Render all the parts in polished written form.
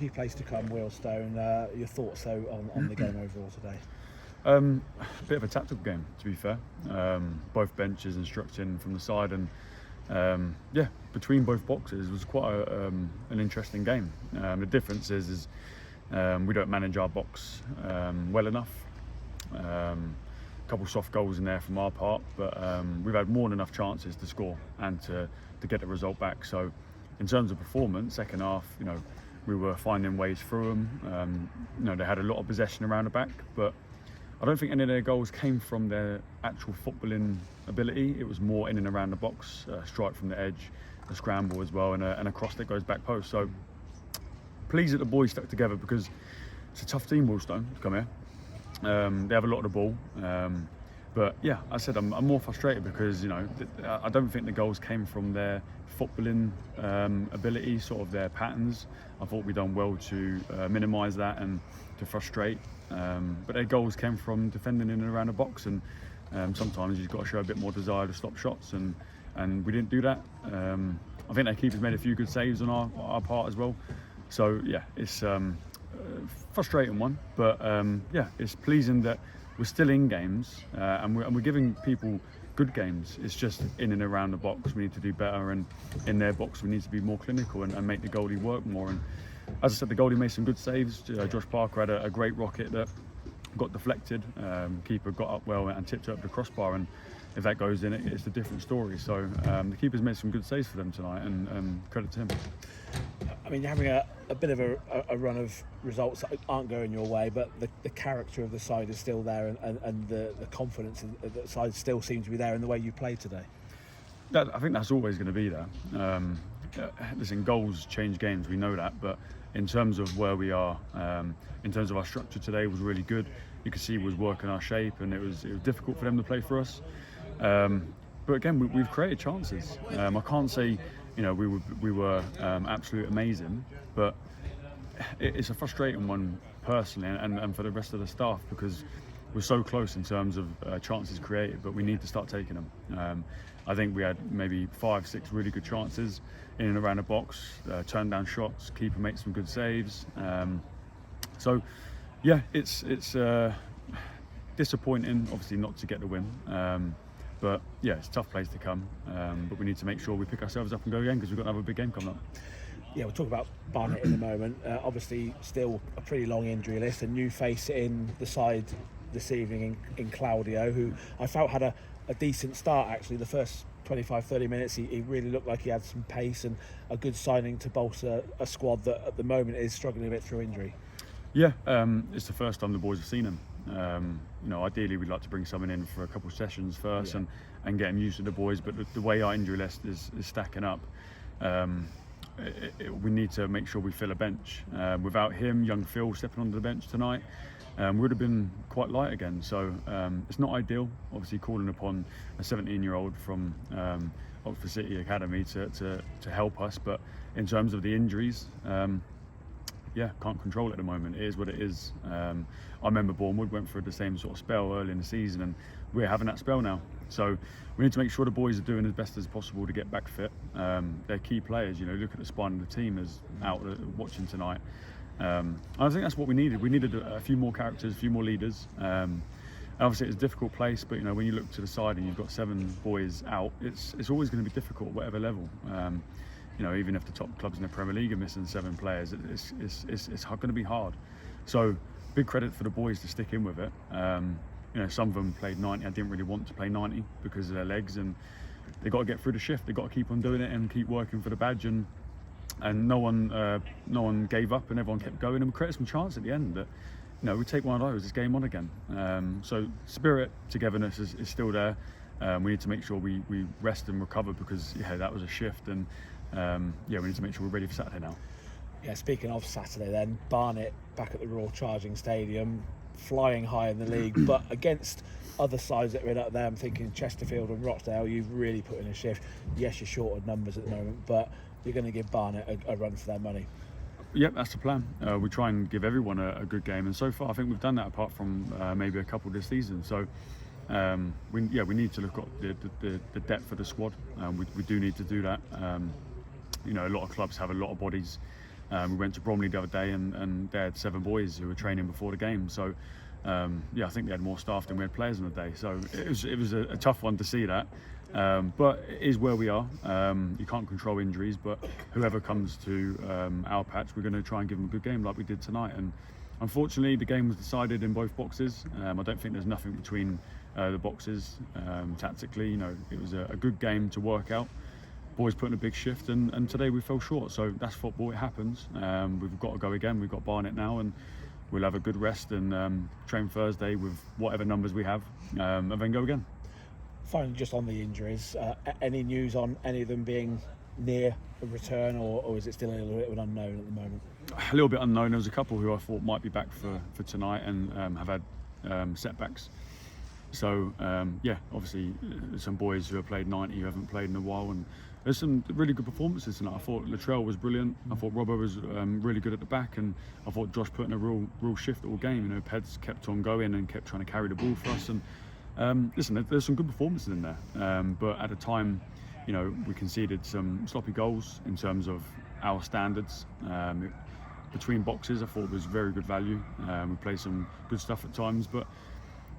New place to come, Wealdstone. Your thoughts though on the game overall today? A bit of a tactical game, to be fair. Both benches instructing from the side, and between both boxes was quite an interesting game. The difference is we don't manage our box well enough. A couple soft goals in there from our part, but we've had more than enough chances to score and to get the result back. So, in terms of performance, second half, we were finding ways through them. They had a lot of possession around the back, but I don't think any of their goals came from their actual footballing ability. It was more in and around the box, a strike from the edge, a scramble as well, and a cross that goes back post. So pleased that the boys stuck together, because it's a tough team, Wealdstone, to come here. They have a lot of the ball. But yeah, I said I'm more frustrated because I don't think the goals came from their footballing ability, sort of their patterns. I thought we'd done well to minimise that and to frustrate. But their goals came from defending in and around the box, and sometimes you've got to show a bit more desire to stop shots, and we didn't do that. I think their keepers made a few good saves on our part as well. So yeah, it's frustrating one, but it's pleasing that we're still in games, and we're giving people good games. It's just in and around the box we need to do better, and in their box we need to be more clinical and make the goalie work more. And as I said, the goalie made some good saves. Josh Parker had a great rocket that got deflected. Keeper got up well and tipped up the crossbar, and if that goes in, it's a different story. So the keeper's made some good saves for them tonight, and credit to him. I mean, you're having a bit of a run of results that aren't going your way, but the character of the side is still there, and the confidence of the side still seems to be there in the way you play today. I think that's always going to be there. Listen, goals change games, we know that, but in terms of where we are, in terms of our structure today was really good. You could see we was working our shape, and it was difficult for them to play for us. But again, we've created chances. I can't say we were absolutely amazing, but it's a frustrating one personally, and for the rest of the staff, because we're so close in terms of chances created, but we need to start taking them. I think we had maybe 5-6 really good chances in and around the box, turned down shots, keeper made some good saves. So yeah, it's disappointing, obviously, not to get the win. But yeah, it's a tough place to come. But we need to make sure we pick ourselves up and go again, because we've got another big game coming up. Yeah, we'll talk about Barnet in a moment. Obviously, still a pretty long injury list. A new face in the side this evening in Claudio, who I felt had a decent start, actually. The first 25-30 minutes, he really looked like he had some pace, and a good signing to bolster a squad that at the moment is struggling a bit through injury. Yeah, it's the first time the boys have seen him. Ideally we'd like to bring someone in for a couple of sessions first, and get him used to the boys, but the way our injury list is stacking up, we need to make sure we fill a bench. Without him, young Phil stepping onto the bench tonight, we would have been quite light again. So it's not ideal, obviously, calling upon a 17-year-old from Oxford City Academy to help us, but in terms of the injuries, can't control it at the moment. It is what it is. I remember Bournemouth went through the same sort of spell early in the season, and we're having that spell now. So we need to make sure the boys are doing as best as possible to get back fit. They're key players. Look at the spine of the team as out watching tonight. I think that's what we needed. We needed a few more characters, a few more leaders. Obviously, it's a difficult place, but when you look to the side and you've got 7 boys out, it's always going to be difficult, whatever level. Even if the top clubs in the Premier League are missing 7 players, it's going to be hard. So big credit for the boys to stick in with it. Some of them played 90. I didn't really want to play 90 because of their legs, and they got to get through the shift. They got to keep on doing it and keep working for the badge, and no one gave up, and everyone kept going, and we created some chance at the end that we take one of those, it's game on again. So spirit, togetherness is still there. We need to make sure we rest and recover, because that was a shift, and we need to make sure we're ready for Saturday now. Yeah, speaking of Saturday then, Barnet back at the Royal Charging Stadium, flying high in the league, but against other sides that are in up there, I'm thinking Chesterfield and Rochdale, you've really put in a shift. Yes, you're short of numbers at the moment, but you're going to give Barnet a run for their money. Yep, that's the plan. We try and give everyone a good game, and so far I think we've done that, apart from maybe a couple this season. So we need to look at the depth of the squad. We do need to do that. A lot of clubs have a lot of bodies We went to Bromley the other day, and they had 7 boys who were training before the game. So I think they had more staff than we had players on the day. So it was a tough one to see that. But it is where we are. You can't control injuries, but whoever comes to our patch, we're going to try and give them a good game like we did tonight. And unfortunately, the game was decided in both boxes. I don't think there's nothing between the boxes tactically. It was a good game to work out. Boys put in a big shift, and today we fell short. So that's football, it happens. We've got to go again. We've got Barnet now, and we'll have a good rest and train Thursday with whatever numbers we have, and then go again. Finally, just on the injuries, any news on any of them being near a return, or is it still a little bit of an unknown at the moment? A little bit unknown. There was a couple who I thought might be back for tonight and have had setbacks. So obviously some boys who have played 90 who haven't played in a while, and there's some really good performances tonight. I thought Latrell was brilliant. I thought Robbo was really good at the back, and I thought Josh put in a real shift all game. Peds kept on going and kept trying to carry the ball for us. And listen, there's some good performances in there, but at a time, we conceded some sloppy goals in terms of our standards. Between boxes, I thought it was very good value. We played some good stuff at times, but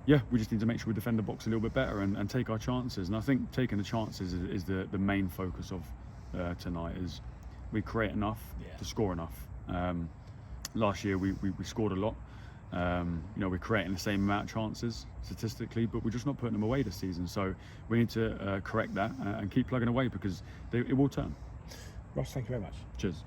we just need to make sure we defend the box a little bit better and take our chances. And I think taking the chances is the main focus of tonight. Is we create enough to score enough. Last year we scored a lot. We're creating the same amount of chances statistically, but we're just not putting them away this season. So we need to correct that and keep plugging away, because it will turn. Ross, thank you very much. Cheers.